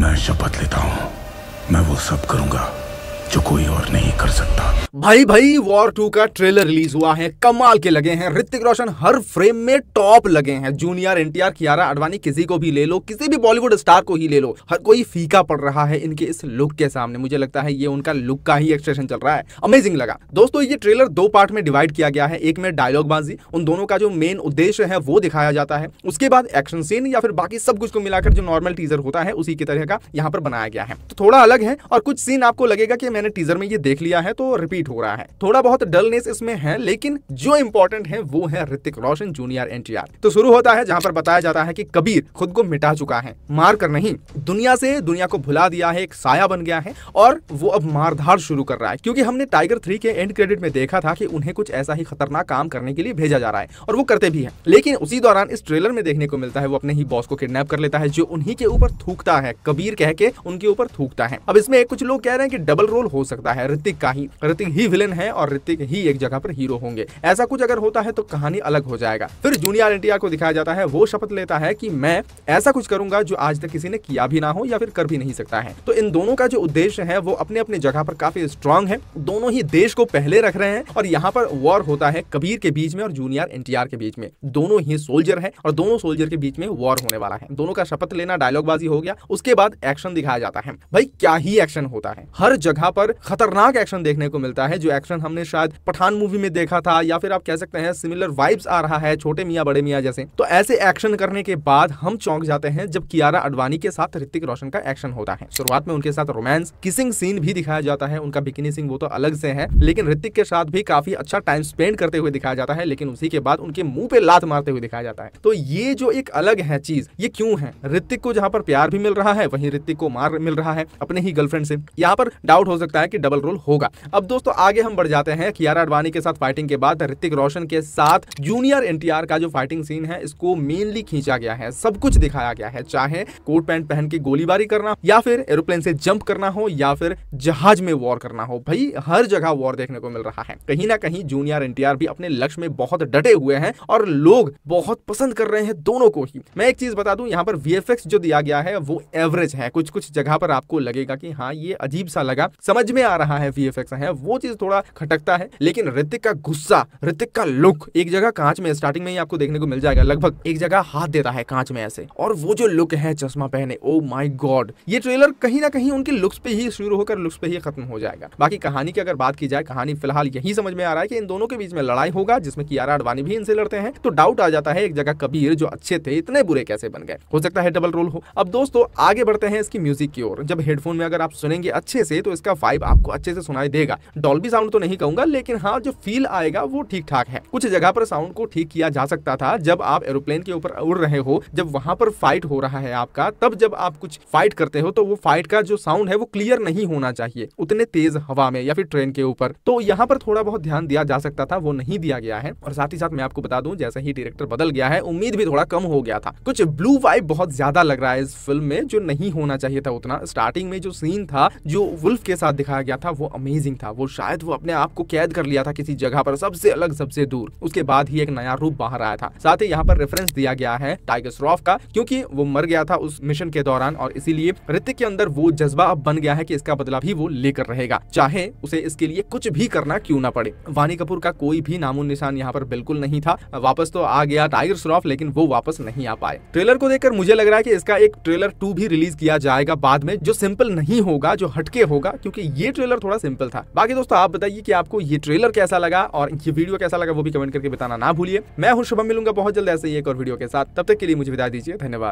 मैं शपथ लेता हूँ, मैं वो सब करूंगा जो कोई और नहीं कर सकता। भाई वॉर 2 का ट्रेलर रिलीज हुआ है, कमाल के लगे हैं। ऋतिक रोशन हर फ्रेम में टॉप लगे हैं। जूनियर एनटीआर, कियारा आडवाणी, किसी को भी ले लो, किसी भी बॉलीवुड स्टार को ही ले लो, हर कोई फीका पड़ रहा है इनके इस लुक के सामने। मुझे लगता है ये उनका लुक का ही एक्सटेंशन चल रहा है। अमेजिंग लगा दोस्तों। ये ट्रेलर 2 पार्ट में डिवाइड किया गया है। एक में डायलॉग बाजी, उन दोनों का जो मेन उद्देश्य है वो दिखाया जाता है। उसके बाद एक्शन सीन या फिर बाकी सब कुछ को मिलाकर जो नॉर्मल टीजर होता है उसी की तरह का यहाँ पर बनाया गया है। तो थोड़ा अलग है और कुछ सीन आपको लगेगा कि मैंने टीजर में ये देख लिया है तो रिपीट हो रहा है। थोड़ा बहुत डलनेस इसमें है, लेकिन जो इंपॉर्टेंट है वो है ऋतिक रोशन जूनियर एनटीआर। तो शुरू होता है जहां पर बताया जाता है कि कबीर खुद को मिटा चुका है, मार कर नहीं, दुनिया से दुनिया को भुला दिया है, एक साया बन गया है और वो अब मारधाड़ शुरू कर रहा है। क्योंकि हमने टाइगर 3 के एंड क्रेडिट में देखा था कि उन्हें कुछ ऐसा ही खतरनाक काम करने के लिए भेजा जा रहा है और वो करते भी है। लेकिन उसी दौरान इस ट्रेलर में देखने को मिलता है वो अपने ही बॉस को किडनैप कर लेता है, जो उन्हीं के ऊपर थूकता है, कबीर कह के उनके ऊपर थूकता है। अब इसमें कुछ लोग कह रहे हैं कि डबल रोल हो सकता है, ऋतिक का ही, ऋतिक ही विलेन है और ऋतिक ही एक जगह पर हीरो होंगे। ऐसा कुछ अगर होता है तो कहानी अलग हो जाएगा। फिर जूनियर एनटीआर को दिखाया जाता है, वो शपथ लेता है कि मैं ऐसा कुछ करूंगा जो आज तक किसी ने किया भी ना हो या फिर कर भी नहीं सकता है। तो इन दोनों का जो उद्देश्य है वो अपने अपने जगह पर काफी स्ट्रांग है। दोनों ही देश को पहले रख रहे हैं और यहाँ पर वॉर होता है कबीर के बीच में और जूनियर एनटीआर के बीच में। दोनों ही सोल्जर है और दोनों सोल्जर के बीच में वॉर होने वाला है। दोनों का शपथ लेना, डायलॉग बाजी हो गया। उसके बाद एक्शन दिखाया जाता है। भाई क्या ही एक्शन होता है, हर जगह पर खतरनाक एक्शन देखने को मिलता है। जो एक्शन हमने शायद पठान मूवी में देखा था या फिर आप कह सकते हैं सिमिलर वाइब्स आ रहा है छोटे मियां बड़े मियां जैसे। तो ऐसे एक्शन करने के बाद हम चौंक जाते हैं जब कियारा आडवाणी के साथ ऋतिक रोशन का एक्शन होता है। शुरुआत में उनके साथ रोमांस किसिंग सीन भी दिखाया जाता है। उनका बिकिनी सीन वो तो अलग से है, लेकिन ऋतिक के साथ भी काफी अच्छा टाइम स्पेंड करते हुए दिखाया जाता है। लेकिन उसी के बाद उनके मुंह पे लात मारते हुए दिखाया जाता है। तो ये जो एक अलग है चीज, ये क्यों है? ऋतिक को जहां पर प्यार भी मिल रहा है वहीं ऋतिक को मार मिल रहा है अपने ही गर्लफ्रेंड से। यहाँ पर डाउट हो सकता है कि डबल रोल होगा। अब दोस्तों आगे हम बढ़ जाते हैं। कियारा आडवाणी के साथ फाइटिंग के बाद ऋतिक रोशन के साथ जूनियर एनटीआर का जो फाइटिंग सीन है इसको मेनली खींचा गया है। सब कुछ दिखाया गया है, चाहे कोट पैंट पहन के गोलीबारी करना या फिर एरोप्लेन से जंप करना हो या फिर जहाज में वॉर करना हो। भाई हर जगह वॉर देखने को मिल रहा है। कहीं ना कहीं जूनियर एनटीआर भी अपने लक्ष्य में बहुत डटे हुए हैं और लोग बहुत पसंद कर रहे हैं दोनों को ही। मैं एक चीज बता दूं, यहाँ पर वीएफएक्स जो दिया गया है वो एवरेज है। कुछ कुछ जगह पर आपको लगेगा कि हाँ ये अजीब सा लगा, समझ में आ रहा है वीएफएक्स है, वो चीज थोड़ा खटकता है। लेकिन ऋतिक का गुस्सा, ऋतिक का लुक, एक जगह कांच में स्टार्टिंग में ही आपको देखने को मिल जाएगा, लगभग एक जगह हाथ देता है कांच में ऐसे, और वो जो लुक है चश्मा पहने, ओ माय गॉड। ये ट्रेलर कहीं ना कहीं उनके लुक्स पे ही शुरू होकर लुक्स पे ही खत्म हो जाएगा। बाकी कहानी की अगर बात की जाए, कहानी फिलहाल यही समझ में आ रहा है कि इन दोनों के बीच में लड़ाई होगा जिसमें कियारा आडवाणी भी इनसे लड़ते हैं। तो डाउट आ जाता है एक जगह कबीर जो अच्छे थे इतने बुरे कैसे बन गए, हो सकता है डबल रोल हो। अब दोस्तों आगे बढ़ते हैं इसकी म्यूजिक की ओर। जब हेडफोन में अगर आप सुनेंगे अच्छे से तो इसका वाइब आपको अच्छे से सुनाई देगा। डॉल्बी साउंड तो नहीं कहूंगा, लेकिन हाँ जो फील आएगा वो ठीक ठाक है। कुछ जगह पर साउंड को ठीक किया जा सकता था। जब आप एरोप्लेन के ऊपर उड़ रहे हो, जब वहां पर फाइट हो रहा है आपका, तब जब आप कुछ फाइट करते हो तो वो फाइट का जो साउंड है वो क्लियर नहीं होना चाहिए उतने तेज हवा में या फिर ट्रेन के ऊपर। तो यहाँ पर थोड़ा बहुत ध्यान दिया जा सकता था, वो नहीं दिया गया है। और साथ ही साथ मैं आपको बता दूं, जैसे ही डायरेक्टर बदल गया है उम्मीद भी थोड़ा कम हो गया था। कुछ ब्लू वाइब बहुत ज्यादा लग रहा है इस फिल्म में, जो नहीं होना चाहिए था उतना। स्टार्टिंग में जो सीन था जो वुल्फ के साथ दिखाया गया था वो अमेजिंग था। वो शायद वो अपने आप को कैद कर लिया था किसी जगह पर, सबसे अलग सबसे दूर। उसके बाद ही एक नया रूप बाहर आया था। साथ ही यहाँ पर रेफरेंस दिया गया है टाइगर श्रॉफ का, क्योंकि वो मर गया था उस मिशन के दौरान और इसीलिए ऋतिक के अंदर वो जज्बा अब बन गया है कि इसका बदला भी वो लेकर रहेगा, चाहे उसे इसके लिए कुछ भी करना क्यों ना पड़े। वानी कपूर का कोई भी नामो निशान यहाँ पर बिल्कुल नहीं था। वापस तो आ गया टाइगर श्रॉफ, लेकिन वो वापस नहीं आ पाए। ट्रेलर को देखकर मुझे लग रहा है कि इसका एक ट्रेलर 2 भी रिलीज किया जाएगा बाद में, जो सिंपल नहीं होगा, जो हटके होगा, क्योंकि ये ट्रेलर थोड़ा सिंपल था। बाकी दोस्तों आप बताइए कि आपको ये ट्रेलर कैसा लगा और ये वीडियो कैसा लगा, वो भी कमेंट करके बताना ना भूलिए। मैं हूं शुभम, मिलूंगा बहुत जल्द ऐसे ही एक और वीडियो के साथ। तब तक के लिए मुझे विदा दीजिए, धन्यवाद।